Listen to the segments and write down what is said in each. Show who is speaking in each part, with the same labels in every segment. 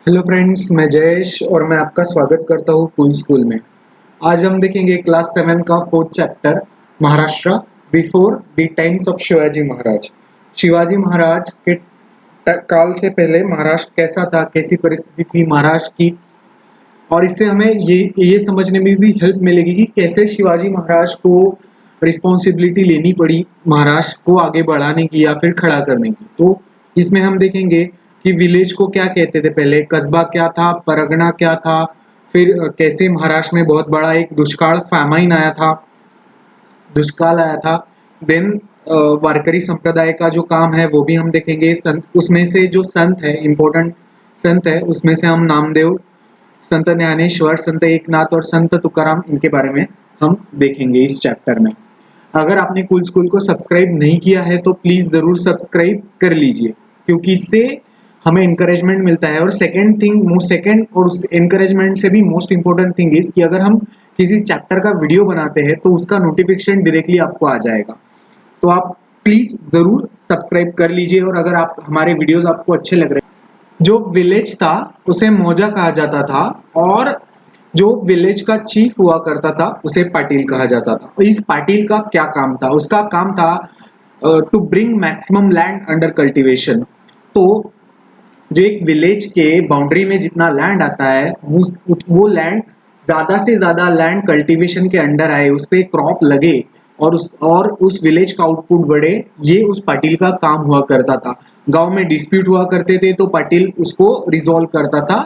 Speaker 1: Hello friends, मैं जयेश और मैं आपका स्वागत करता हूँ कूल स्कूल में। आज हम देखेंगे क्लास 7 का 4th chapter Maharashtra before the times of Shivaji Maharaj. Shivaji Maharaj के काल से पहले महाराष्ट्र कैसा था, कैसी परिस्थिति थी महाराष्ट्र की, और इससे हमें ये समझने में भी हेल्प मिलेगी कि कैसे शिवाजी महाराज को रिस्पॉन्सिबिलिटी लेनी पड़ी महाराष्ट्र को आगे बढ़ाने की या फिर खड़ा करने की। तो इसमें हम देखेंगे कि विलेज को क्या कहते थे, पहले कस्बा क्या था, परगना क्या था, फिर कैसे महाराष्ट्र में बहुत बड़ा एक दुष्काल फैमाइन आया था, दुष्काल आया था। देन वारकरी संप्रदाय का जो काम है वो भी हम देखेंगे। संत, उसमें से जो संत है, इम्पोर्टेंट संत है, उसमें से हम नामदेव, संत ज्ञानेश्वर, संत एकनाथ और संत तुकाराम, इनके बारे में हम देखेंगे इस चैप्टर में। अगर आपने कूल स्कूल को सब्सक्राइब नहीं किया है तो प्लीज जरूर सब्सक्राइब कर लीजिए, क्योंकि इससे हमें इंकरेजमेंट मिलता है। और सेकंड और उस इंकरेजमेंट से भी मोस्ट इंपॉर्टेंट थिंग इज कि अगर हम किसी चैप्टर का वीडियो बनाते हैं तो उसका नोटिफिकेशन डायरेक्टली आपको आ जाएगा। तो आप प्लीज जरूर सब्सक्राइब कर लीजिए। और अगर आप हमारे वीडियोस आपको अच्छे लग रहे हैं, जो विलेज था उसे मौजा कहा जाता था, और जो विलेज का चीफ हुआ करता था उसे पाटिल कहा जाता था। इस पाटिल का क्या काम था? उसका काम था to bring maximum land under cultivation. तो जो एक विलेज के बाउंड्री में जितना लैंड आता है, वो लैंड, ज्यादा से ज्यादा लैंड कल्टीवेशन के अंडर आए, उस पर क्रॉप लगे और उस विलेज का आउटपुट बढ़े, ये उस पाटिल का काम हुआ करता था। गांव में डिस्प्यूट हुआ करते थे तो पाटिल उसको रिजॉल्व करता था।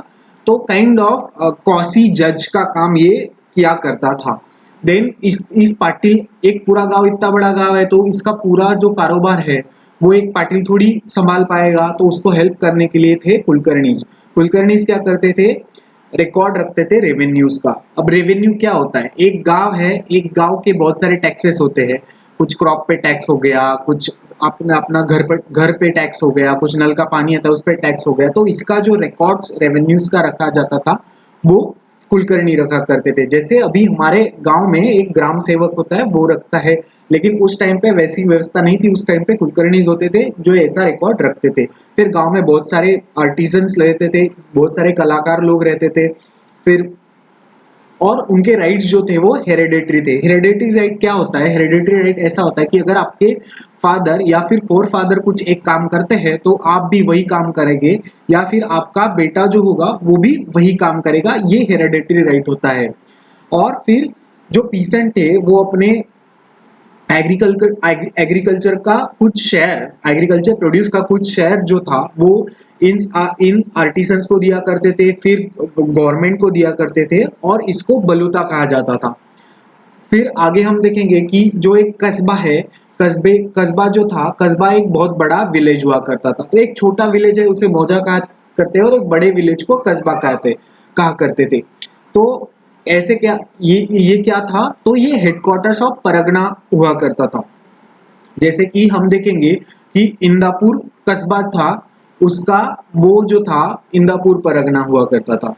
Speaker 1: तो काइंड ऑफ कॉसी जज का काम ये किया करता था। देन इस पाटिल, एक पूरा गांव, इतना बड़ा गांव है तो इसका पूरा जो कारोबार है वो एक पाटिल थोड़ी संभाल पाएगा, तो उसको हेल्प करने के लिए थे कुलकर्णीज। कुलकर्णीज क्या करते थे? रिकॉर्ड रखते थे रेवेन्यूज का। अब रेवेन्यू क्या होता है? एक गांव है, एक गांव के बहुत सारे टैक्सेस होते हैं। कुछ क्रॉप पे टैक्स हो गया, कुछ अपना अपना घर पे टैक्स हो गया, कुछ नल का पानी आता है उस पर टैक्स हो गया। तो इसका जो रिकॉर्ड्स रेवेन्यूज का रखा जाता था वो कुलकर्णी रखा करते थे। जैसे अभी हमारे गांव में एक ग्राम सेवक होता है, वो रखता है, लेकिन उस टाइम पे वैसी व्यवस्था नहीं थी। उस टाइम पे कुलकर्णीज होते थे जो ऐसा रिकॉर्ड रखते थे। फिर गांव में बहुत सारे आर्टिजन्स रहते थे, बहुत सारे कलाकार लोग रहते थे। फिर और उनके राइट्स जो थे वो हेरेडिटरी थे। हेरेडिटरी राइट क्या होता है? हेरेडिटरी राइट ऐसा होता है कि अगर आपके फादर या फिर फोर फादर कुछ एक काम करते हैं तो आप भी वही काम करेंगे, या फिर आपका बेटा जो होगा वो भी वही काम करेगा। ये हेरेडिटरी राइट होता है। और फिर जो पीसेंट थे वो अपने एग्रीकल्चर का कुछ शेयर, एग्रीकल्चर प्रोड्यूस का कुछ शेयर जो था वो इन इन आर्टिसंस को दिया करते थे, फिर गवर्नमेंट को दिया करते थे, और इसको बलूता कहा जाता था। फिर आगे हम देखेंगे कि जो एक कस्बा है, कस्बा जो था, कस्बा एक बहुत बड़ा विलेज हुआ करता था। तो एक छोटा विलेज है उसे मौजा कहा करते हैं, और एक बड़े विलेज को कस्बा कहा करते थे। तो ऐसे क्या, ये क्या था? तो ये हेडक्वार्टर्स ऑफ परगना हुआ करता था। जैसे कि हम देखेंगे कि इंदापुर कस्बा था, उसका वो जो था इंदापुर परगना हुआ करता था।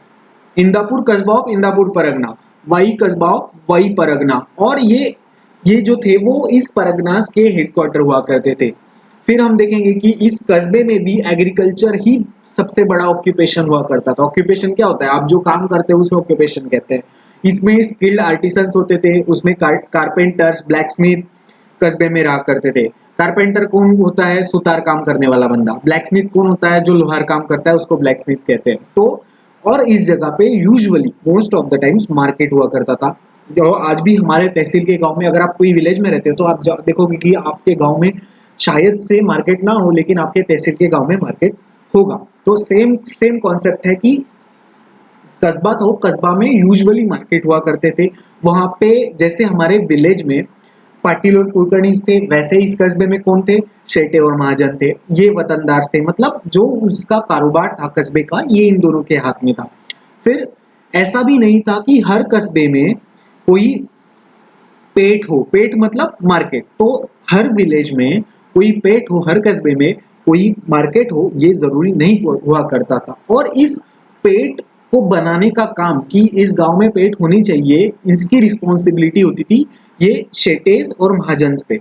Speaker 1: इंदापुर कस्बा ऑफ इंदापुर परगना, वाई कस्बा ऑफ वाई परगना। और ये जो थे वो इस परगनास के हेडक्वार्टर हुआ करते थे। फिर हम देखेंगे कि इस कस्बे में भी एग्रीकल्चर ही सबसे बड़ा ऑक्यूपेशन हुआ करता था। ऑक्यूपेशन क्या होता है? आप जो काम करते हैं उसमें ऑक्यूपेशन कहते हैं। इसमें स्किल्ड आर्टिसंस होते थे, उसमें कारपेंटर्स, ब्लैकस्मिथ कस्बे में रहा करते थे। कारपेंटर कौन होता है? सुतार काम करने वाला बंदा। ब्लैकस्मिथ कौन होता है? जो लोहार काम करता है, उसको ब्लैकस्मिथ कहते हैं। तो और इस जगह पे usually most of the times market हुआ करता था। जो आज भी हमारे तहसील के गांव में, अगर आप कोई विलेज में रहते हो तो आप देखोगे कि आपके गांव में शायद से मार्केट ना हो, लेकिन आपके तहसील के गांव में मार्केट होगा। तो सेम सेम कॉन्सेप्ट है कि कस्बा था, कस्बा में यूजुअली मार्केट हुआ करते थे। वहां पे जैसे हमारे विलेज में पाटिल और कुलकर्णी थे, वैसे इस कस्बे में कौन थे? शेटे और महाजन थे। ये वतनदार थे, मतलब जो उसका कारोबार था कस्बे का, ये इन दोनों के हाथ में था। फिर ऐसा भी नहीं था कि हर कस्बे में कोई पेट हो, पेट मतलब मार्केट। तो हर विलेज में कोई पेट हो, हर कस्बे में कोई मार्केट हो, ये जरूरी नहीं हुआ करता था। और इस पेट को बनाने का काम, कि इस गांव में पेट होनी चाहिए, इसकी रिस्पॉन्सिबिलिटी होती थी ये शेटेज और महाजन्स पे।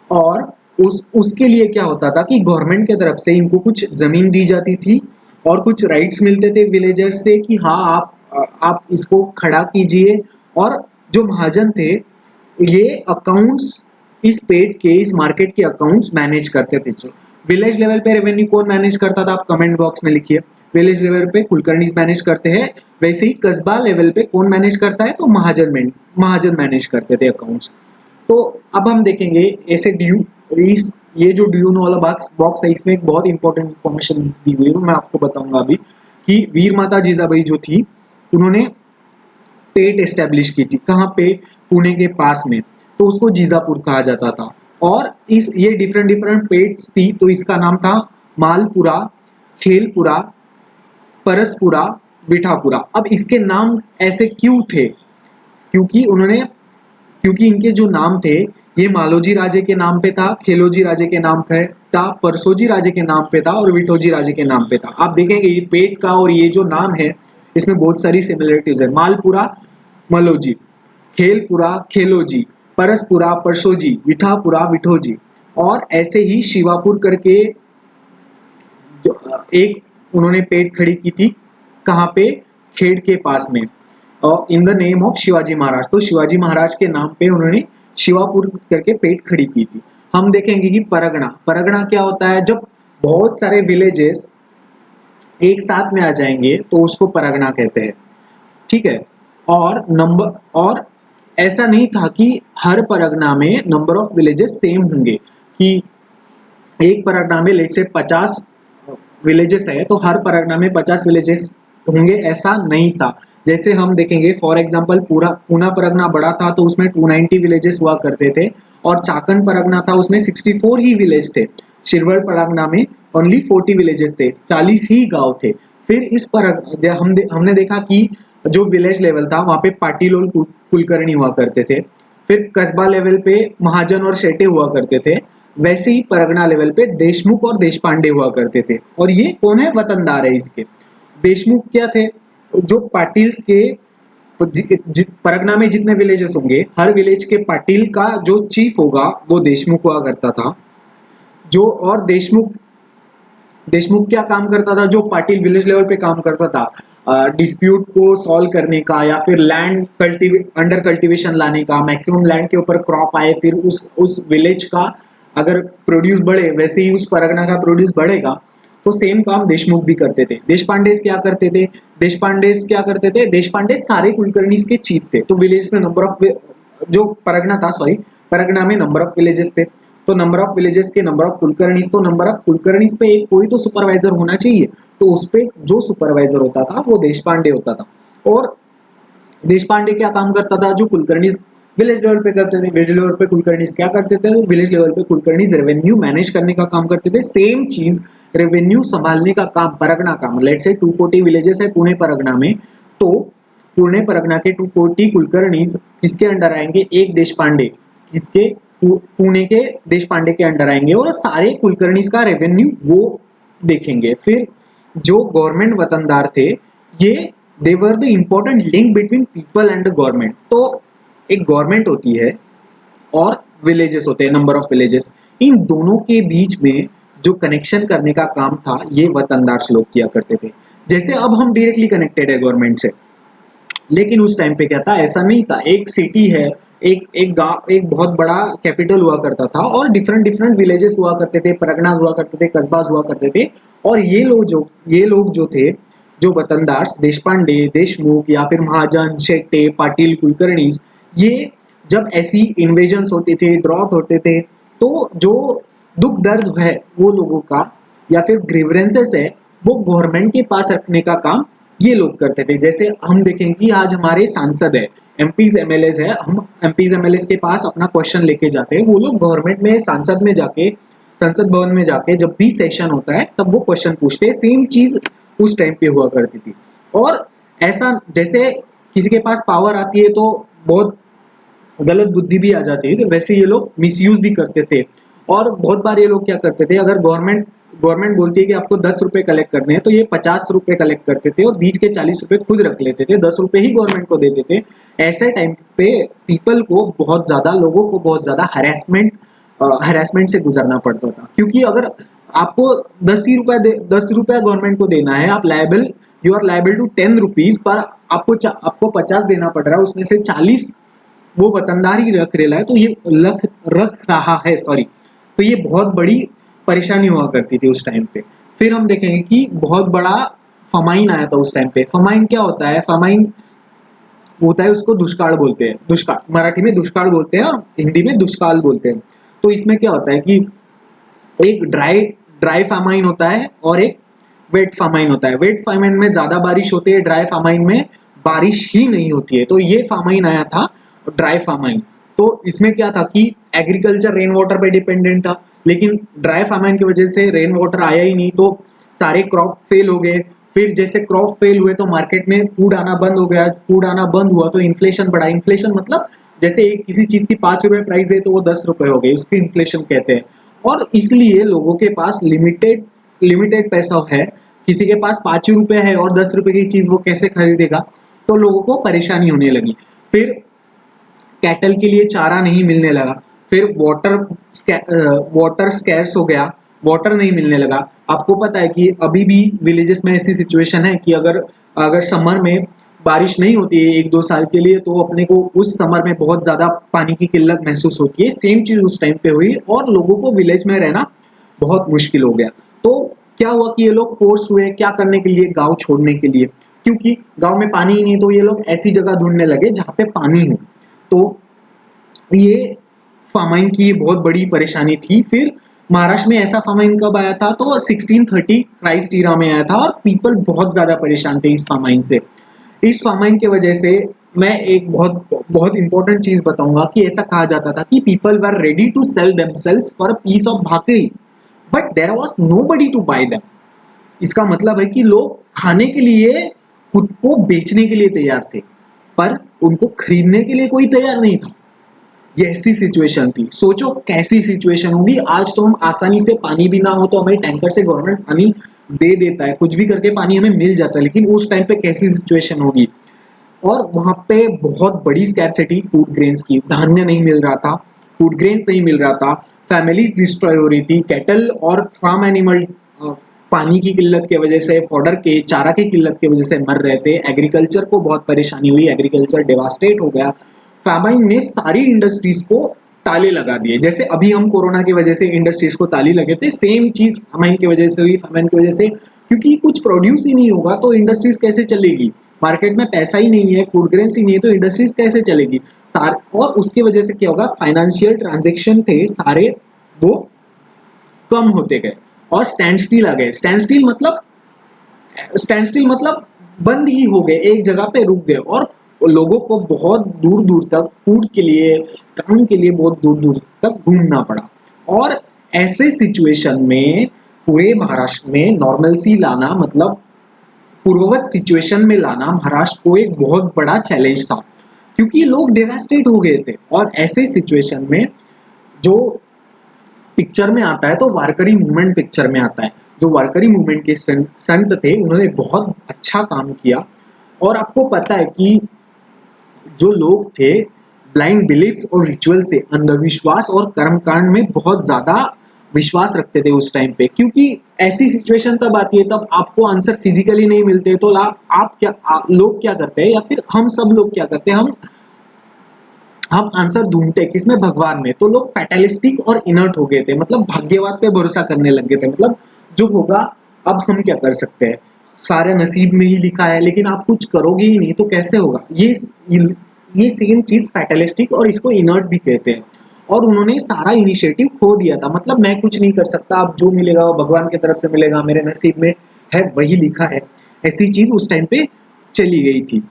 Speaker 1: और उसके लिए क्या होता था कि गवर्नमेंट की तरफ से इनको कुछ जमीन दी जाती थी, और कुछ राइट्स मिलते थे विलेजर्स से कि हाँ आप इसको खड़ा कीजिए। और जो महाजन थे ये अकाउंट्स इस पेट के इस मार्केट के अकाउंट्स मैनेज करते थे। विलेज लेवल पे रेवेन्यू कौन मैनेज करता था, आप कमेंट बॉक्स में लिखिए। विलेज लेवल पे कुलकर्णीज मैनेज करते हैं, वैसे ही कस्बा लेवल पे कौन मैनेज करता है, तो महाजन मैनेज करते थे अकाउंट्स। तो अब हम देखेंगे ऐसे ड्यू इस ये जो ड्यून वाला बॉक्स बॉक्स है इसमें एक बहुत इंपॉर्टेंट इन्फॉर्मेशन दी हुई है, मैं आपको बताऊंगा अभी कि वीर माता जीजाबाई जो थी उन्होंने पेट एस्टेब्लिश की थी। कहाँ पे? पुणे के पास में, तो उसको जीजापुर कहा जाता था। और इस ये डिफरेंट डिफरेंट पेट्स थी, तो इसका नाम था मालपुरा, खेलपुरा, परसपुरा, विठापुरा। अब इसके नाम ऐसे क्यों थे? क्योंकि उन्होंने क्योंकि इनके जो नाम थे ये मालोजी राजे के नाम पे था, खेलोजी राजे के नाम पे था, परसोजी राजे के नाम पे था और विठोजी राजे के नाम पे था। आप देखेंगे ये पेट का और ये जो नाम है इसमें बहुत सारी सिमिलरिटीज है। मालपुरा मलोजी, खेलपुरा खेलोजी, परसपुरा परसोजी, विठापुरा विठोजी। और ऐसे ही शिवापुर करके जो एक उन्होंने पेट खड़ी की थी, कहाँ पे? खेड़ के पास में, और in the name of Shivaji Maharaj. तो शिवाजी महाराज के नाम पे उन्होंने शिवापुर करके पेट खड़ी की थी। हम देखेंगे कि परगना, परगना क्या होता है? जब बहुत सारे विलेजेस एक साथ में आ जाएंगे तो उसको परगना कहते हैं, ठीक है। और ऐसा नहीं था कि हर परगना में नंबर ऑफ विलेजेस सेम होंगे, कि एक परगना में लेट से 50 विलेजेस है तो हर परगना में 50 विलेजेस होंगे, ऐसा नहीं था। जैसे हम देखेंगे फॉर एग्जांपल पूरा पूना परगना बड़ा था तो उसमें 290 विलेजेस हुआ करते थे, और चाकन परगना था उसमें 64 ही विलेज थे। शिरवल परगना में ओनली 40 विलेजेस थे, 40 ही गांव थे। फिर इस हमने देखा कि जो विलेज लेवल था वहां पे पाटिल और कुलकर्णी हुआ करते थे। फिर कस्बा लेवल पे महाजन और शेटे हुआ करते थे। वैसे ही परगना लेवल पे देशमुख और देशपांडे हुआ करते थे। और ये कौन है? वतनदार है इसके। देशमुख क्या थे? जो पाटिल्स के परगना में जितने विलेजेस होंगे हर विलेज के पाटिल का जो चीफ होगा वो देशमुख हुआ करता था। जो और देशमुख क्या काम करता था? जो पाटिल विलेज लेवल पे काम करता था डिस्प्यूट को सॉल्व करने का, या फिर लैंड अंडर कल्टीवेशन लाने का, मैक्सिमम लैंड के ऊपर क्रॉप आए, फिर उस विलेज का अगर प्रोड्यूस बढ़े वैसे ही उस परगना का प्रोड्यूस बढ़ेगा। तो सेम काम देशमुख भी करते थे। देशपांडे क्या करते थे? देशपांडे सारे कुलकर्णीज के चीफ थे। तो विलेज में नंबर ऑफ जो परगना था, सॉरी, परगना में नंबर ऑफ विलेजेस थे, तो नंबर ऑफ विलेजेस के नंबर ऑफ कुलकर्णीज, तो नंबर ऑफ कुलकर्णीज पे एक कोई तो सुपरवाइजर होना चाहिए। तो उस पे जो सुपरवाइजर होता था वो देशपांडे होता था। और देशपांडे क्या काम करता था? जो कुलकर्णीज विलेज लेवल पे करते थे, विलेज लेवल पे कुलकर्णीज क्या करते थे? विलेज लेवल पे कुलकर्णीज रेवेन्यू मैनेज करने का काम करते थे। सेम चीज रेवेन्यू संभालने का काम परगना का, लेट्स से 240 विलेजेस है पुणे परगना में, तो पुणे परगना के 240 कुलकर्णीज किसके अंडर आएंगे? एक देशपांडे, किसके? पुणे के देशपांडे के अंडर आएंगे, और सारे कुलकर्णीज का रेवेन्यू वो देखेंगे। फिर जो गवर्नमेंट वतनदार थे ये they were the important link between people and the government. तो एक गवर्नमेंट होती है और विलेजेस होते हैं, नंबर ऑफ विलेजेस, इन दोनों के बीच में जो कनेक्शन करने का काम था ये वतनदार लोग किया करते थे। जैसे अब हम डायरेक्टली कनेक्टेड है गवर्नमेंट से, लेकिन उस टाइम पे क्या था? ऐसा नहीं था। एक सिटी है, एक गांव, एक बहुत बड़ा कैपिटल हुआ करता था, और डिफरेंट डिफरेंट विलेजेस हुआ करते थे, परगनास हुआ करते थे, कस्बास हुआ करते थे। और ये लोग जो थे, जो वतनदार देशपांडे, देशमुख, या फिर महाजन, शेट्टे, पाटिल, कुलकर्णी, ये जब ऐसी इन्वेजन होते थे, ड्रॉट होते थे, तो जो दुख दर्द है वो लोगों का, या फिर ग्रीवरेंसेस है, वो गवर्नमेंट के पास रखने का काम ये लोग करते थे। जैसे हम देखें कि आज हमारे सांसद है, एमपीज एमएलएस है, हम एमपीज एमएलएस के पास अपना क्वेश्चन लेके जाते हैं, वो लोग गवर्नमेंट में सांसद में जाके, संसद भवन में जाके जब भी सेशन होता है तब वो क्वेश्चन पूछते हैं। सेम चीज उस टाइम पे हुआ करती थी। और ऐसा जैसे किसी के पास पावर आती है तो बहुत गलत बुद्धि भी आ जाती है, तो वैसे ये लोग मिसयूज भी करते थे। और बहुत बार ये लोग क्या करते थे, अगर गवर्नमेंट बोलती है कि आपको 10 रुपए कलेक्ट करने हैं तो ये 50 रुपए कलेक्ट करते थे और बीच के 40 रुपए खुद रख लेते थे, 10 रुपए ही गवर्नमेंट को देते थे। ऐसे टाइम पे पीपल को बहुत ज्यादा, लोगों को बहुत ज्यादा हरेसमेंट से गुजरना पड़ता था। क्योंकि अगर आपको 10 रुपया गवर्नमेंट को देना है, आप liable, you are liable to 10 rupees, पर आपको 50 देना पड़ रहा है, उसमें से 40 वो वतनदार ही रख रहा है, तो ये रख रख रहा है, सॉरी। तो ये बहुत बड़ी परेशानी हुआ करती थी उस टाइम पे। फिर हम देखेंगे कि बहुत बड़ा फमाइन आया था उस टाइम पे। फमाइन क्या होता है? फमाइन होता है, उसको दुष्काल बोलते हैं। दुष्काल मराठी में दुष्काल बोलते हैं और हिंदी में दुष्काल बोलते हैं। तो इसमें क्या होता है कि एक ड्राई ड्राई फामाइन होता है और एक वेट फामाइन होता है। वेट फामाइन में ज्यादा बारिश होती है, ड्राई फामाइन में बारिश ही नहीं होती है। तो ये फामाइन आया था, ड्राई फामाइन। तो इसमें क्या था कि एग्रीकल्चर रेन वाटर पे डिपेंडेंट था, लेकिन ड्राई फामाइन की वजह से रेन वाटर आया ही नहीं, तो सारे क्रॉप फेल हो गए। फिर जैसे क्रॉप फेल हुए तो मार्केट में फूड आना बंद हो गया। फूड आना बंद हुआ तो इन्फ्लेशन बढ़ा। इन्फ्लेशन मतलब जैसे किसी चीज की 5 रुपए प्राइस है तो वो 10 रुपए हो गई, उसकी इन्फ्लेशन कहते हैं। और इसलिए लोगों के पास लिमिटेड लिमिटेड पैसा है। किसी के पास 5 रुपए है और 10 रुपए की चीज वो कैसे खरीदेगा? तो लोगों को परेशानी होने लगी। फिर कैटल के लिए चारा नहीं मिलने लगा। फिर वाटर स्कैर्स हो गया, वाटर नहीं मिलने लगा। आपको पता है कि अभी भी विलेजेस में ऐसी सिचुएशन है कि अगर अगर समर में बारिश नहीं होती है 1-2 साल के लिए, तो अपने को उस समर में बहुत ज्यादा पानी की किल्लत महसूस होती है। सेम चीज उस टाइम पे हुई और लोगों को विलेज में रहना बहुत मुश्किल हो गया। तो क्या हुआ कि ये लोग फोर्स हुए क्या करने के लिए? गांव छोड़ने के लिए, क्योंकि गांव में पानी ही नहीं, तो ये लोग ऐसी जगह ढूंढने लगे जहाँ पे पानी हो। तो ये फामाइन की बहुत बड़ी परेशानी थी। फिर महाराष्ट्र में ऐसा फामाइन कब आया था? तो 1630 क्राइस्ट ईरा में आया था और पीपल बहुत ज्यादा परेशान थे इस फामाइन से। इस फामाइन की वजह से मैं एक बहुत बहुत इंपॉर्टेंट चीज बताऊंगा कि ऐसा कहा जाता था कि people were ready to sell themselves for a piece of bhakri, but there was nobody to buy them. इसका मतलब है कि लोग खाने के लिए खुद को बेचने के लिए तैयार थे, पर उनको खरीदने के लिए कोई तैयार नहीं था। ये ऐसी सिचुएशन थी। सोचो कैसी सिचुएशन होगी। आज तो हम आसानी से पानी भी ना हो तो हमें टैंकर से गवर्नमेंट पानी दे देता है, कुछ भी करके पानी हमें मिल जाता है, लेकिन उस टाइम पे कैसी सिचुएशन होगी। और वहां पे बहुत बड़ी स्कैरसिटी फूड ग्रेन्स की, धान्य नहीं मिल रहा था, फूड ग्रेन्स नहीं मिल रहा था, फैमिलीज डिस्ट्रॉय हो रही थी, कैटल और फार्म एनिमल पानी की किल्लत की वजह से, फॉडर के चारा की किल्लत की वजह से मर रहे थे। एग्रीकल्चर को बहुत परेशानी हुई, एग्रीकल्चर डेवास्टेट हो गया। फैमाइन ने सारी इंडस्ट्रीज को ताले लगा दिए। जैसे अभी हम कोरोना की वजह से इंडस्ट्रीज को ताले लगे थे, सेम चीज फैमाइन की वजह से हुई। फैमाइन की वजह से, क्योंकि कुछ प्रोड्यूस ही नहीं होगा तो इंडस्ट्रीज कैसे चलेगी? मार्केट में पैसा ही नहीं है, फूड ग्रेन्स ही नहीं है, तो इंडस्ट्रीज कैसे चलेगी? और उसकी वजह से क्या होगा? फाइनेंशियल ट्रांजेक्शन थे सारे, वो कम होते गए और स्टैंड स्टिल आ गए। स्टैंड स्टिल मतलब बंद ही हो गए, एक जगह पे रुक गए। और लोगों को बहुत दूर दूर तक फूड के लिए, काम के लिए बहुत दूर दूर तक घूमना पड़ा। और ऐसे सिचुएशन में पूरे महाराष्ट्र में नॉर्मलसी लाना, मतलब पूर्ववत सिचुएशन में लाना महाराष्ट्र को एक बहुत बड़ा चैलेंज था, क्योंकि लोग डेवास्टेट हो गए थे। और ऐसे सिचुएशन में जो पिक्चर में आता है तो वारकरी मूवमेंट पिक्चर में आता है। जो वारकरी मूवमेंट के संत थे, उन्होंने बहुत अच्छा काम किया। और आपको पता है कि जो लोग थे ब्लाइंड बिलीफ्स और रिचुअल से, अंधविश्वास और कर्मकांड में बहुत ज्यादा विश्वास रखते थे उस टाइम पे, क्योंकि ऐसी सिचुएशन तब आती है तब आपको आंसर फिजिकली नहीं मिलते, तो लोग क्या करते हैं, या फिर हम सब लोग क्या करते हैं, हम आंसर ढूंढते हैं किसमें? भगवान में। तो लोग फैटलिस्टिक और इनर्ट हो गए थे, मतलब भाग्यवाद पे भरोसा करने लग गए थे, मतलब जो होगा अब हम क्या कर सकते हैं, सारे नसीब में ही लिखा है, लेकिन आप कुछ करोगे ही नहीं तो कैसे होगा? ये सेम चीज फैटलिस्टिक और इसको इनर्ट भी कहते हैं। और उन्होंने सारा इनिशिएटिव खो दिया था, मतलब मैं कुछ नहीं कर सकता, अब जो मिलेगा वो भगवान की तरफ से मिलेगा, मेरे नसीब में है वही लिखा है। ऐसी चीज उस टाइम पे चली गई थी।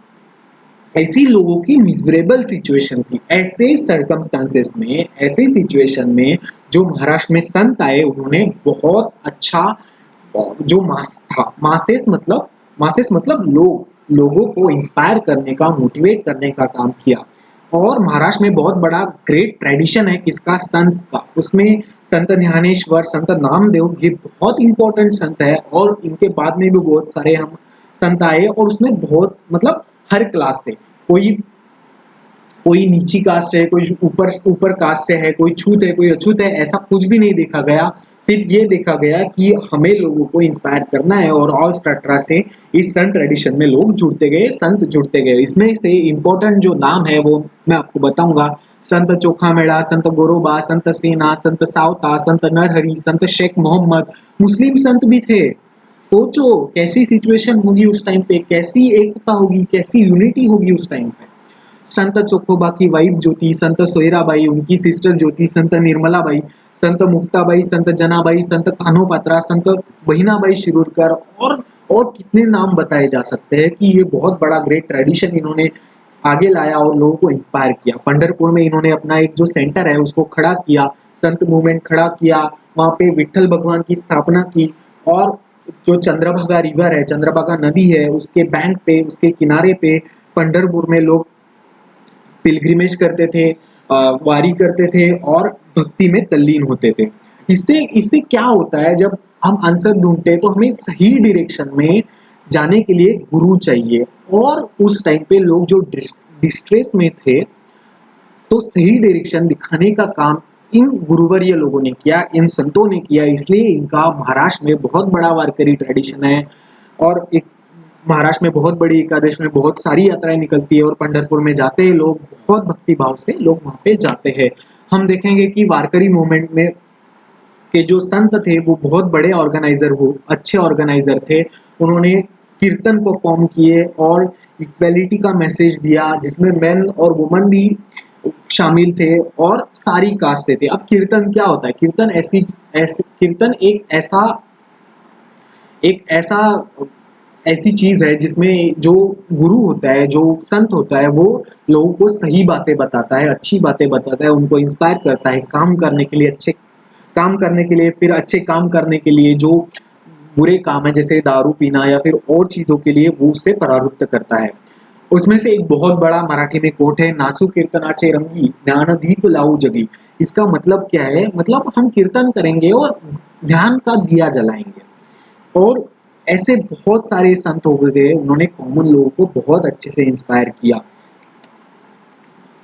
Speaker 1: ऐसी लोगों की मिजरेबल सिचुएशन थी। ऐसे सर्कमस्टांसेस में, ऐसे सिचुएशन में जो महाराष्ट्र में संत आए, उन्होंने बहुत अच्छा, जो मास था, मासेस मतलब लोगों को इंस्पायर करने का, मोटिवेट करने का काम किया। और महाराष्ट्र में बहुत बड़ा ग्रेट ट्रेडिशन है किसका? संत का। उसमें संत ज्ञानेश्वर, संत नामदेव, ये बहुत इंपॉर्टेंट संत है। और इनके बाद में भी बहुत सारे हम संत आए, और उसमें बहुत, मतलब हर क्लास थे। कोई कोई नीची कास्ट है, कोई ऊपर ऊपर कास्ट से है, कोई छूत है, कोई अछूत है, ऐसा कुछ भी नहीं देखा गया। फिर ये देखा गया कि हमें लोगों को इंस्पायर करना है और ऑल स्टार्टरा से इस संत ट्रेडिशन में लोग जुड़ते गए, संत जुड़ते गए। इसमें से इम्पोर्टेंट जो नाम है वो मैं आपको बताऊंगा। संत चोखामेड़ा, संत गोरोबा, संत सेना, संत सावता, संत नरहरि, संत शेख मोहम्मद, मुस्लिम संत भी थे। सोचो कैसी सिचुएशन होगी उस टाइम पे, कैसी एकता होगी, कैसी यूनिटी होगी उस टाइम पे। संत चोखोबा की वाइफ ज्योति, संत सोयराबाई, उनकी सिस्टर ज्योति, संत निर्मलाबाई, संत मुक्ताबाई, संत जनाबाई, संत कान्होपात्रा, संत बहिनाबाई शिरूरकर और कितने नाम बताए जा सकते हैं कि ये बहुत बड़ा ग्रेट ट्रेडिशन इन्होंने आगे लाया और लोगों को इंस्पायर किया। पंढरपुर में इन्होंने अपना एक जो सेंटर है उसको खड़ा किया, संत मूवमेंट खड़ा किया, वहां पे विठल भगवान की स्थापना की और जो चंद्रभागा रिवर है, चंद्रभागा नदी है, उसके बैंक पे, उसके किनारे पे पंढरपुर में लोग पिलग्रिमेज करते थे, वारी करते थे और भक्ति में तल्लीन होते थे। इससे इससे क्या होता है, जब हम आंसर ढूंढते हैं तो हमें सही डायरेक्शन में जाने के लिए गुरु चाहिए। और उस टाइम पे लोग जो डिस्ट्रेस में थे तो सही डायरेक्शन दिखाने का काम इन गुरुवर्य लोगों ने किया, इन संतों ने किया। इसलिए इनका महाराष्ट्र में बहुत बड़ा वारकरी ट्रेडिशन है। और एक महाराष्ट्र में बहुत बड़ी एकादश में बहुत सारी यात्राएं निकलती है और पंढरपुर में जाते हैं लोग, बहुत भक्ति भाव से लोग वहां पे जाते हैं। हम देखेंगे कि वारकरी मूवमेंट में के जो संत थे वो बहुत बड़े ऑर्गेनाइजर हो, अच्छे ऑर्गेनाइजर थे। उन्होंने कीर्तन को फॉर्म किए और इक्वेलिटी का मैसेज दिया, जिसमें मेन और वुमन भी शामिल थे और सारी कास्ट से थे। अब कीर्तन क्या होता है? कीर्तन कीर्तन एक ऐसा ऐसी चीज है जिसमें जो गुरु होता है, जो संत होता है, वो लोगों को सही बातें बताता है, अच्छी बातें बताता है, उनको इंस्पायर करता है काम करने के लिए, अच्छे काम करने के लिए, फिर अच्छे काम करने के लिए जो बुरे काम है जैसे दारू पीना या फिर और चीजों के लिए वो उससे परावृत्त करता है। उसमें से एक बहुत बड़ा मराठी में कोट है, नाचू कीर्तनाचे रंगी ज्ञानदीप लाऊ जगी। इसका मतलब क्या है? मतलब हम कीर्तन करेंगे और ध्यान का दिया जलाएंगे। और ऐसे बहुत सारे संत हो गए, उन्होंने कॉमन लोगों को बहुत अच्छे से इंस्पायर किया।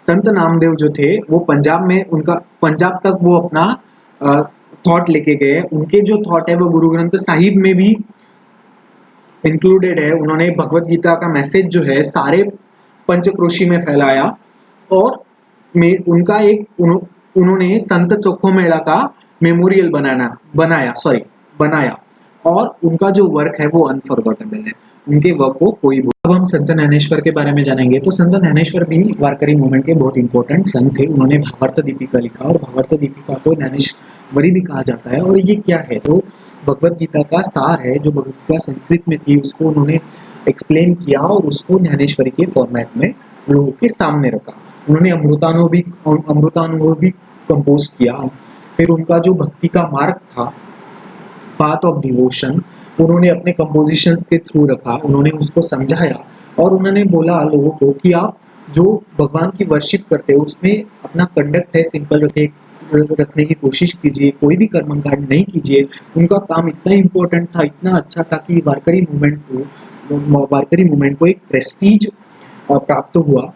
Speaker 1: संत नामदेव जो थे वो पंजाब में, उनका पंजाब तक वो अपना थॉट लेके गए। उनके जो थॉट है वो गुरु ग्रंथ साहिब में भी इंक्लूडेड है। उन्होंने भगवत गीता का मैसेज जो है सारे पंचक्रोशी में फैलाया। और में उनका उन्होंने संत चोखो मेला का मेमोरियल बनाया और उनका जो वर्क है वो अनफॉरगेटेबल है। उनके वर्क को कोई अब हम संत ज्ञानेश्वर के बारे में जानेंगे। तो संत ज्ञानेश्वर भी वारकरी मूवमेंट के बहुत इंपॉर्टेंट संत थे। उन्होंने भावार्थ दीपिका लिखा और भावार्थ दीपिका को ज्ञानेश्वरी भी कहा जाता है। और ये क्या है? तो भगवत गीता का सार है, जो भगवत गीता संस्कृत में थी उसको उन्होंने एक्सप्लेन किया और उसको ज्ञानेश्वरी के फॉर्मेट में लोगों के सामने रखा। उन्होंने अमृतानुभव भी कंपोज किया। फिर उनका जो भक्ति का मार्ग था, पाथ ऑफ डिवोशन, उन्होंने अपने कंपोजिशंस के थ्रू रखा। उन्होंने उसको समझाया और उन्होंने बोला लोगों को कि आप जो भगवान की वर्शिप करते हो उसमें अपना कंडक्ट है सिंपल रखने की कोशिश कीजिए, कोई भी कर्मकांड नहीं कीजिए। उनका काम इतना इम्पोर्टेंट था, इतना अच्छा था कि वारकरी मूवमेंट को एक प्रेस्टीज प्राप्त हुआ,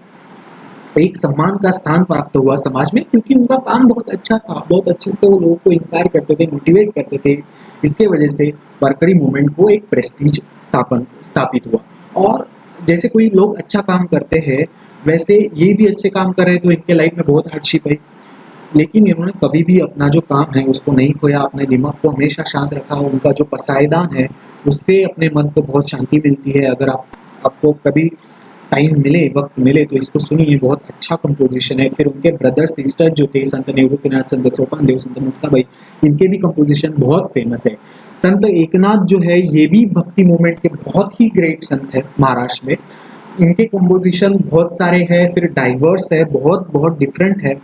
Speaker 1: एक सम्मान का स्थान प्राप्त हुआ समाज में, क्योंकि उनका काम बहुत अच्छा था। बहुत अच्छे से वो लोगों को इंस्पायर करते थे, मोटिवेट करते थे। इसके वजह से वारकरी मूवमेंट को एक प्रेस्टीज स्थापित हुआ। और जैसे कोई लोग अच्छा काम करते हैं वैसे ये भी अच्छे काम कर रहे हैं, तो इनके लाइफ में बहुत हार्डशिप है, लेकिन इन्होंने कभी भी अपना जो काम है उसको नहीं खोया, अपने दिमाग को हमेशा शांत रखा। उनका जो पसायदान है उससे अपने मन को बहुत शांति मिलती है। अगर आपको कभी टाइम मिले, वक्त मिले तो इसको सुनिए, बहुत अच्छा कंपोजिशन है। फिर उनके ब्रदर सिस्टर जो थे, संत निवृत्तिनाथ, संत सोपानदेव, संत मुक्ताबाई, इनके भी कंपोजिशन बहुत फेमस है। संत एकनाथ जो है ये भी भक्ति मूवमेंट के बहुत ही ग्रेट संत है महाराष्ट्र में। इनके कंपोजिशन बहुत सारे हैं, फिर डाइवर्स है, बहुत बहुत डिफरेंट है।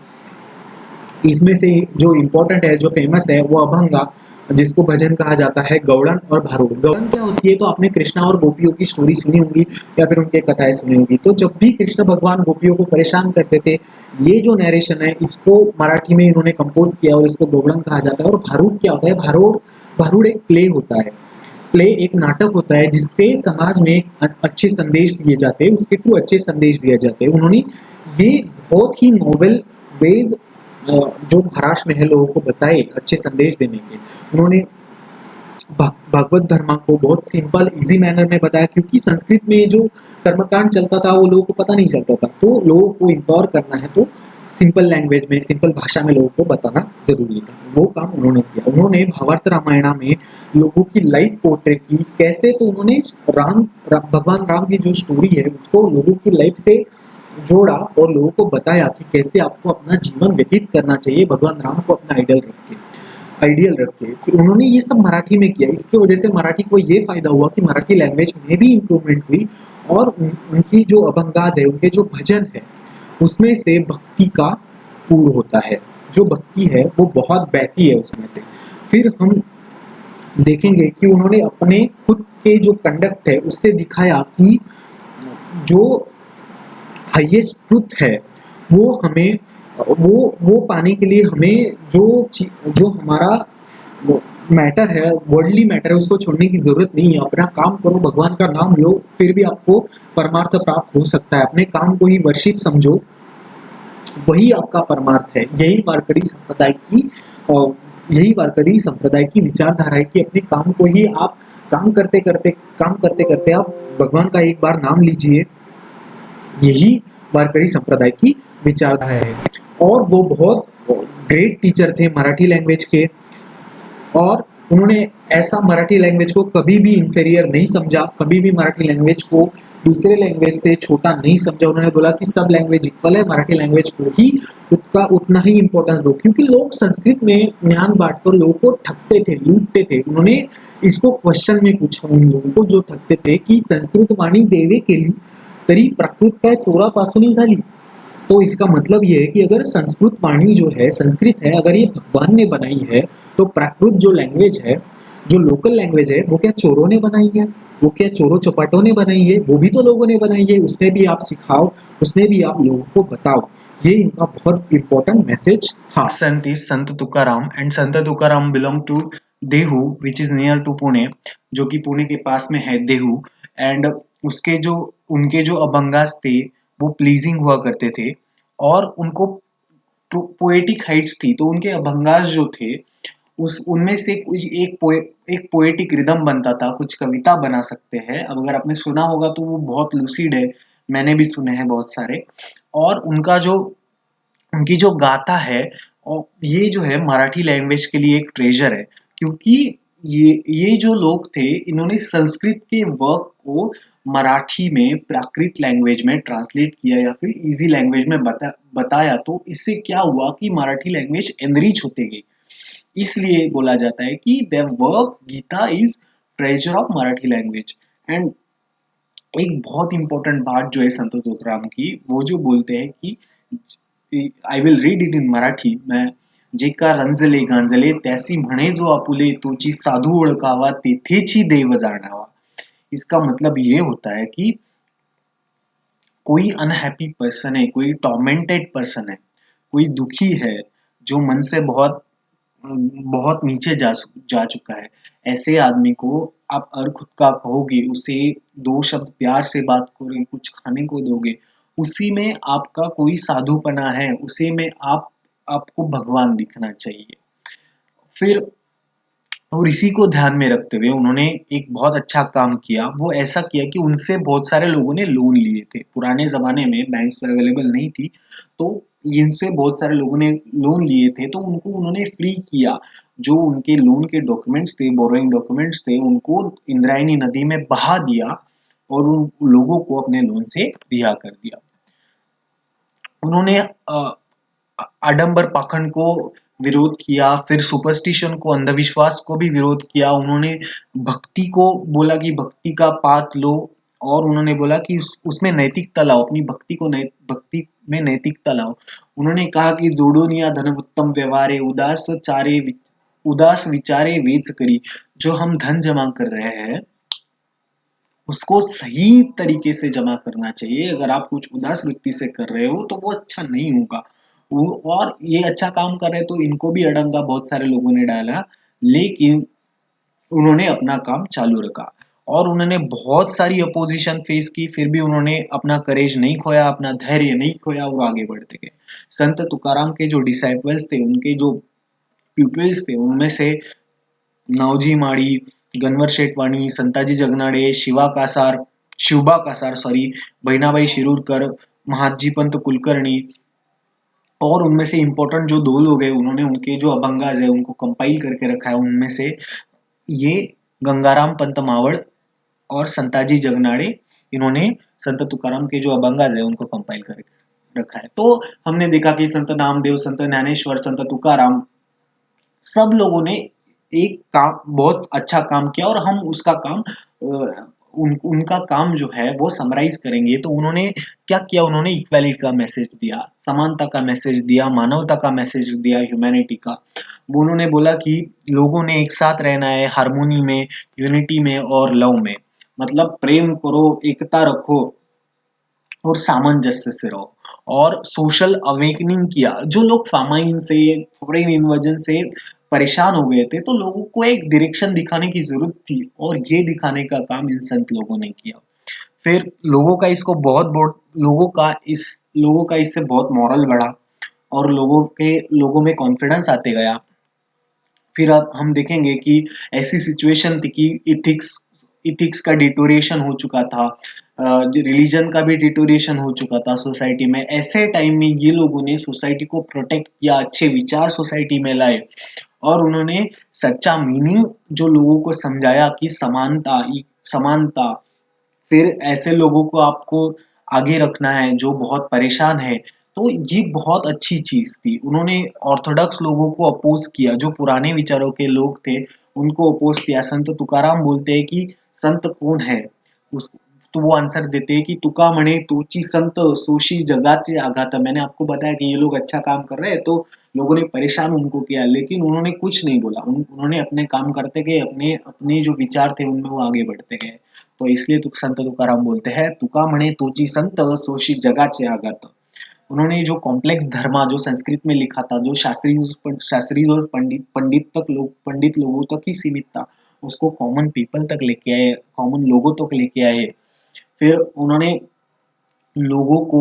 Speaker 1: इसमें से जो इम्पोर्टेंट है, जो फेमस है, वो अभंगा, जिसको भजन कहा जाता है, गौड़न और भारूड। गौड़न क्या होती है? तो आपने कृष्णा और गोपियों की स्टोरी सुनी होगी या फिर उनके कथाएं सुनी होगी। तो जब भी कृष्ण भगवान गोपियों को परेशान करते थे, ये जो नरेशन है इसको मराठी में इन्होंने कंपोज किया और इसको गौड़न कहा जाता है। और भारूड क्या होता है? भारूड एक प्ले होता है। प्ले एक नाटक होता है जिससे समाज में अच्छे संदेश दिए जाते हैं, उसके थ्रू अच्छे संदेश दिए जाते हैं। उन्होंने ये बहुत ही नोवेल वेज जो महाराष्ट्र में है लोगों को बताए अच्छे संदेश देने के। उन्होंने भागवत धर्म को बहुत सिंपल इजी मैनर में बताया, क्योंकि संस्कृत में जो कर्मकांड चलता था वो लोगों को पता नहीं चलता था, तो लोगों को इम्पावर करना है तो सिंपल लैंग्वेज में, सिंपल भाषा में लोगों को बताना जरूरी था। वो काम उन्होंने किया। उन्होंने भावार्थ रामायण में लोगों की लाइफ पोर्ट्रेट की, कैसे, तो उन्होंने भगवान राम की जो स्टोरी है उसको लोगों की लाइफ से जोड़ा और लोगों को बताया कि कैसे आपको अपना जीवन व्यतीत करना चाहिए भगवान राम को अपना आइडियल रख के। फिर उन्होंने ये सब मराठी में किया। इसकी वजह से मराठी को ये फायदा हुआ कि मराठी लैंग्वेज में भी इम्प्रूवमेंट हुई, और उनकी जो अभंगाज है, उनके जो भजन है, उसमें से भक्ति का पूर होता है। जो भक्ति है वो बहुत बहती है उसमें से। फिर हम देखेंगे कि उन्होंने अपने खुद के जो कंडक्ट है उससे दिखाया कि जो हाईएस्ट ट्रुथ है वो हमें वो पाने के लिए हमें जो हमारा मैटर है, वर्ल्डली मैटर है, उसको छोड़ने की जरूरत नहीं है। अपना काम करो, भगवान का नाम लो, फिर भी आपको परमार्थ प्राप्त हो सकता है। अपने काम को ही वर्शिप समझो, वही आपका परमार्थ है। यही वारकरी संप्रदाय की विचारधारा है कि अपने काम को ही आप काम करते करते आप भगवान का एक बार नाम लीजिए। यही वारकरी संप्रदाय की विचारधारा है। और वो बहुत ग्रेट टीचर थे मराठी लैंग्वेज के, और उन्होंने ऐसा मराठी लैंग्वेज को कभी भी इंफेरियर नहीं समझा, कभी भी मराठी लैंग्वेज को दूसरे लैंग्वेज से छोटा नहीं समझा। उन्होंने बोला कि सब लैंग्वेज इक्वल है, मराठी लैंग्वेज को ही उतना ही इंपॉर्टेंस दो, क्योंकि लोग संस्कृत में ज्ञान बांटकर लोगों को ठगते थे, लूटते थे। उन्होंने इसको क्वेश्चन में पूछा उन लोगों को जो ठगते थे कि संस्कृत वाणी देवे केली तरी प्राकृत काय चोरापासूनही झाली। तो इसका मतलब ये है कि अगर संस्कृत वाणी जो है, संस्कृत है, अगर ये भगवान ने बनाई है, तो प्राकृत जो लैंग्वेज है, जो लोकल लैंग्वेज है, वो क्या चोरों ने बनाई है? वो क्या चोरों चपाटों ने बनाई है? वो भी तो लोगों ने बनाई है। उसमें भी आप सिखाओ, उसमें भी आप लोगों को बताओ। ये इनका बहुत इंपॉर्टेंट मैसेज था।
Speaker 2: Sant is Sant Tukaram and Sant Tukaram belong to Dehu which is near to Pune, जो कि पुणे के पास में है देहू। एंड उसके जो उनके जो अभंगास थे वो प्लीजिंग हुआ करते थे, और उनको पोएटिक हाइट्स थी। तो उनके अभंगास जो थे उस उनमें से कुछ एक पोएटिक रिदम बनता था, कुछ कविता बना सकते हैं। अब अगर आपने सुना होगा तो वो बहुत लूसिड है, मैंने भी सुने हैं बहुत सारे। और उनकी जो गाथा है, और ये जो है मराठी लैंग्वेज के लिए एक ट्रेजर है, क्योंकि ये जो लोग थे इन्होंने संस्कृत के वर्क को मराठी में प्राकृत लैंग्वेज में ट्रांसलेट किया या फिर इजी लैंग्वेज में बताया। तो इससे क्या हुआ कि मराठी लैंग्वेज एनरिच होते गई। इसलिए बोला जाता है कि the work Gita is treasure of Marathi language. And एक बहुत इंपॉर्टेंट बात जो है संत तुकाराम की, वो जो बोलते हैं कि I will read it in Marathi, मैं जे का रंजले गांजले त्यासी म्हणे जो आपुले तोची साधू ओळखावा तेथेची देव जाणावा। इसका मतलब ये होता है कि कोई अनहैप्पी पर्सन है, कोई टॉर्मेंटेड पर्सन है, कोई दुखी है, जो मन से बहुत बहुत नीचे जा चुका है, ऐसे आदमी को आप अगर खुद का कहोगे, उसे दो शब्द प्यार से बात करोगे, कुछ खाने को दोगे, उसी में आपका कोई साधुपना है, उसी में आपको भगवान दिखना चाहिए। फिर और इसी को ध्यान में रखते हुए उन्होंने एक बहुत अच्छा काम किया। वो ऐसा किया कि उनसे बहुत सारे लोगों ने लोन लिए थे। पुराने ज़माने में बैंक्स अवेलेबल नहीं थी, तो इनसे बहुत सारे लोगों ने लोन लिए थे, तो उनको उन्होंने फ्री किया। जो उनके लोन के डॉक्यूमेंट्स थे, बोरोइंग डॉक्यूमेंट्स थे, उनको इंद्रायणी नदी में बहा दिया और उन लोगों को अपने लोन से रिहा कर दिया। उन्होंने आडंबर पाखंड को विरोध किया, फिर सुपरस्टिशन को, अंधविश्वास को भी विरोध किया। उन्होंने भक्ति को बोला कि भक्ति का पाठ लो, और उन्होंने बोला कि उसमें नैतिकता लाओ, अपनी भक्ति में नैतिकता लाओ। उन्होंने कहा कि जोडोनिया धन उत्तम व्यवहारे उदास विचारे वेच करी। जो हम धन जमा कर रहे हैं उसको सही तरीके से जमा करना चाहिए। अगर आप कुछ उदास व्यक्ति से कर रहे हो तो वो अच्छा नहीं होगा। और ये अच्छा काम कर रहे तो इनको भी अड़ंगा बहुत सारे लोगों ने डाला, लेकिन उन्होंने अपना काम चालू रखा। और उन्होंने बहुत सारी अपोजिशन फेस की, फिर भी उन्होंने अपना करेज नहीं खोया, अपना धैर्य नहीं खोया और आगे बढ़ते गए। संत तुकाराम के जो डिसाइपल्स थे, उनके जो प्यूपिल्स थे, उनमें से नावजी माळी, गणवर शेटवाणी, संताजी जगनाडे, शिवबा कासार सॉरी, बहिणाबाई शिरूरकर, महादजी पंत कुलकर्णी, और उनमें से इम्पोर्टेंट जो दो लोग हैं उन्होंने उनके जो अभंगाज है उनको कंपाइल करके रखा है। उनमें से ये गंगाराम पंत मावड़ और संताजी जगनाड़े, इन्होंने संत तुकाराम के जो अभंगाज है उनको कंपाइल करके रखा है। तो हमने देखा कि संत नामदेव, संत ज्ञानेश्वर, संत तुकाराम, सब लोगों ने एक काम बहुत अच्छा काम किया, और हम उसका काम उनका काम जो है वो समराइज करेंगे। तो उन्होंने क्या किया, उन्होंने इक्वालिटी का मैसेज दिया, समानता का मैसेज दिया, मानवता का मैसेज दिया, ह्यूमैनिटी का। वो उन्होंने बोला कि लोगों ने एक साथ रहना है, हारमोनी में, यूनिटी में और लव में। मतलब प्रेम करो, एकता रखो और सामंजस्य से रहो। और सोशल अवेकनिंग किया, जो लोग फामाइन से, फॉरेन इन्वर्जन से परेशान हो गए थे, तो लोगों को एक डायरेक्शन दिखाने की जरूरत थी, और ये दिखाने का काम इन संत लोगों ने किया। फिर लोगों का इसको बहुत बहुत लोगों का इससे बहुत मॉरल बढ़ा, और लोगों में कॉन्फिडेंस आते गया। फिर अब हम देखेंगे कि ऐसी सिचुएशन थी कि इथिक्स का डिटोरिएशन हो चुका था, रिलीजन का भी डिटोरिएशन हो चुका था सोसाइटी में। ऐसे टाइम में ये लोगों ने सोसाइटी को प्रोटेक्ट किया, अच्छे विचार सोसाइटी में लाए, और उन्होंने सच्चा मीनिंग जो लोगों को समझाया कि समानता, फिर ऐसे लोगों को आपको आगे रखना है जो बहुत परेशान है। तो ये बहुत अच्छी चीज थी। उन्होंने ऑर्थोडॉक्स लोगों को अपोज किया, जो पुराने विचारों के लोग थे उनको अपोज किया। संत तुकाराम बोलते हैं कि संत कौन है, उस तो वो आंसर देते हैं कि तुका म्हणे तोची संत, सोशी जगाचे आघात। मैंने आपको बताया कि ये लोग अच्छा काम कर रहे हैं, तो लोगों ने परेशान उनको किया, लेकिन उन्होंने कुछ नहीं बोला। उन्होंने अपने काम करते गए, अपने अपने जो विचार थे उनमें वो आगे बढ़ते गए। तो इसलिए संत तुकाराम बोलते हैं, तुका म्हणे तोची संत, सोशी जगाचे आघात। उन्होंने जो कॉम्प्लेक्स धर्मा जो संस्कृत में लिखा था, जो शास्त्री और पंडित लोगों तक ही सीमित था, उसको कॉमन पीपल तक लेके आए, कॉमन लोगों तक लेके आए। फिर उन्होंने लोगों को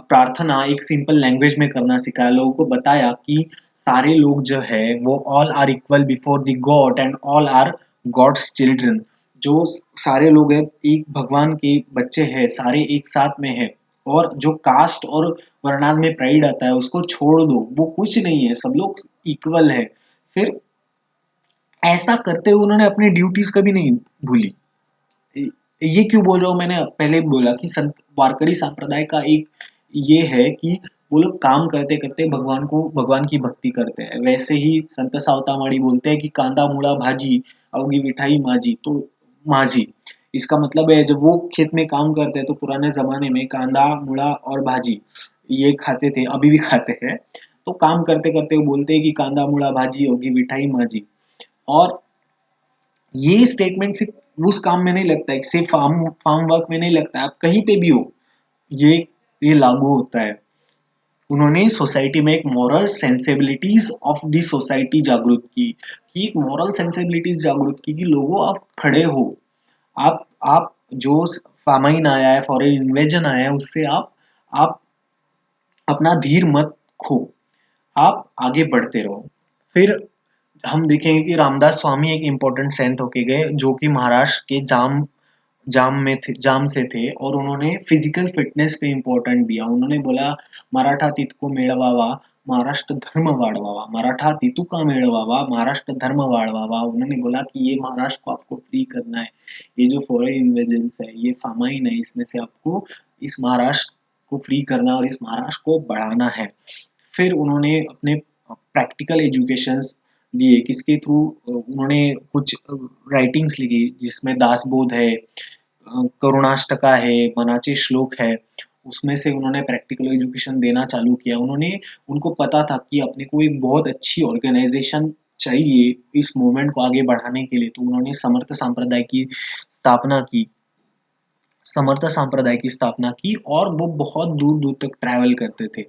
Speaker 2: प्रार्थना एक सिंपल लैंग्वेज में करना सिखाया, लोगों को बताया कि सारे लोग जो है वो all are equal before the god and all are god's children. जो सारे लोग हैं एक भगवान के बच्चे हैं, सारे एक साथ में है। और जो कास्ट और वर्णाश्रम में प्राइड आता है उसको छोड़ दो, वो कुछ नहीं है, सब लोग इक्वल है। फिर ऐसा करते हुए उन्होंने अपनी ड्यूटीज कभी नहीं भूली। ये क्यों बोल रहा हूँ, मैंने पहले बोला कि संत वारकरी संप्रदाय का एक ये है कि वो लोग काम करते करते भगवान की भक्ति करते हैं। वैसे ही संत सावतामाड़ी बोलते हैं कि कांदा मुड़ा भाजी अवगी मिठाई माजी, तो माजी इसका मतलब है जब वो खेत में काम करते हैं तो पुराने जमाने में कांदा मुड़ा और भाजी ये खाते थे, अभी भी खाते हैं। तो काम करते करते वो बोलते हैं कि कांदा मुड़ा भाजी होगी मिठाई माजी। और ये स्टेटमेंट सिर्फ उस काम में नहीं लगता है, सिर्फ फार्म फार्म वर्क में नहीं लगता है, आप कहीं पे भी हो ये ये लागू होता है। उन्होंने सोसाइटी में एक moral sensibilities of the society जागृत की, कि एक मॉरल सेंसिबिलिटीज जागृत की कि लोगों आप खड़े हो, आप जो फामाइन आया है, फॉरेन इन्वेजन आया है, उससे आप अपना धीर मत खो, आप आगे बढ़ते रहो। फिर हम देखेंगे कि रामदास स्वामी एक इम्पोर्टेंट सेंट होके गए, जो कि महाराष्ट्र के जाम से थे, और उन्होंने फिजिकल फिटनेस पे इम्पोर्टेंट दिया। उन्होंने बोला, मराठा तितको मेळवावा महाराष्ट्र धर्म वाढवावा, मराठा तितू का मेळवावा महाराष्ट्र धर्म वाढवावा। उन्होंने बोला कि ये महाराष्ट्र को आपको फ्री करना है, ये जो फॉरेन इन्वेजन्स है, ये फामाइन है, इसमें से आपको इस महाराष्ट्र को फ्री करना और इस महाराष्ट्र को बढ़ाना है। फिर उन्होंने अपने प्रैक्टिकल एजुकेशंस दिए, किसके थ्रू, उन्होंने कुछ राइटिंग्स लिखी जिसमें दासबोध है, करुणाष्टका है, मनाचे श्लोक है, उसमें से उन्होंने प्रैक्टिकल एजुकेशन देना चालू किया। उनको पता था कि अपने को एक बहुत अच्छी ऑर्गेनाइजेशन चाहिए इस मूवमेंट को आगे बढ़ाने के लिए, तो उन्होंने समर्थ संप्रदाय की स्थापना की, और वो बहुत दूर दूर तक ट्रैवल करते थे।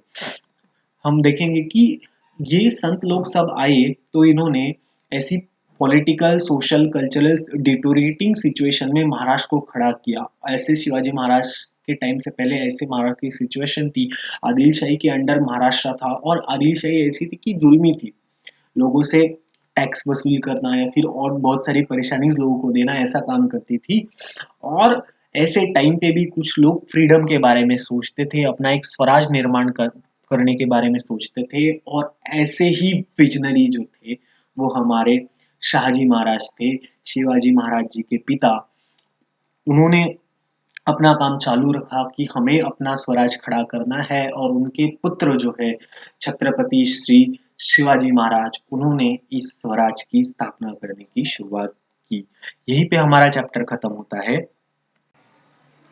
Speaker 2: हम देखेंगे कि ये संत लोग सब आए तो इन्होंने ऐसी political social cultural deteriorating situation में महाराष्ट्र को खड़ा किया। ऐसे शिवाजी महाराज के टाइम से पहले ऐसे महाराष्ट्र की सिचुएशन थी, आदिल शाही के अंडर महाराष्ट्र था, और आदिल शाही ऐसी थी कि जुल्मी थी, लोगों से टैक्स वसूल करना या फिर और बहुत सारी परेशानी लोगों को देना, ऐसा काम करती थी। और ऐसे टाइम पे भी कुछ लोग फ्रीडम के बारे में सोचते थे, अपना एक स्वराज निर्माण करने के बारे में सोचते थे। और ऐसे ही विजनरी जो थे वो हमारे शाहजी महाराज थे, शिवाजी महाराज जी के पिता। उन्होंने अपना काम चालू रखा कि हमें अपना स्वराज खड़ा करना है, और उनके पुत्र जो है छत्रपति श्री शिवाजी महाराज, उन्होंने इस स्वराज की स्थापना करने की शुरुआत की। यहीं पे हमारा चैप्टर खत्म होता है।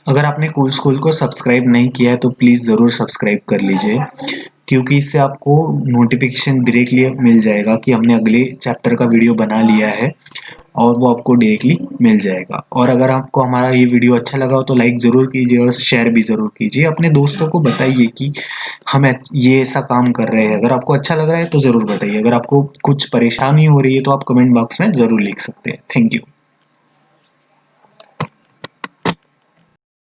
Speaker 2: अगर आपने कूल स्कूल को सब्सक्राइब नहीं किया है तो प्लीज़ ज़रूर सब्सक्राइब कर लीजिए, क्योंकि इससे आपको नोटिफिकेशन डायरेक्टली मिल जाएगा कि हमने अगले चैप्टर का वीडियो बना लिया है, और वो आपको डायरेक्टली मिल जाएगा। और अगर आपको हमारा ये वीडियो अच्छा लगा हो तो लाइक ज़रूर कीजिए और शेयर भी ज़रूर कीजिए। अपने दोस्तों को बताइए कि हम ये ऐसा काम कर रहे हैं। अगर आपको अच्छा लग रहा है तो ज़रूर बताइए। अगर आपको कुछ परेशानी हो रही है तो आप कमेंट बॉक्स में ज़रूर लिख सकते हैं। Thank you.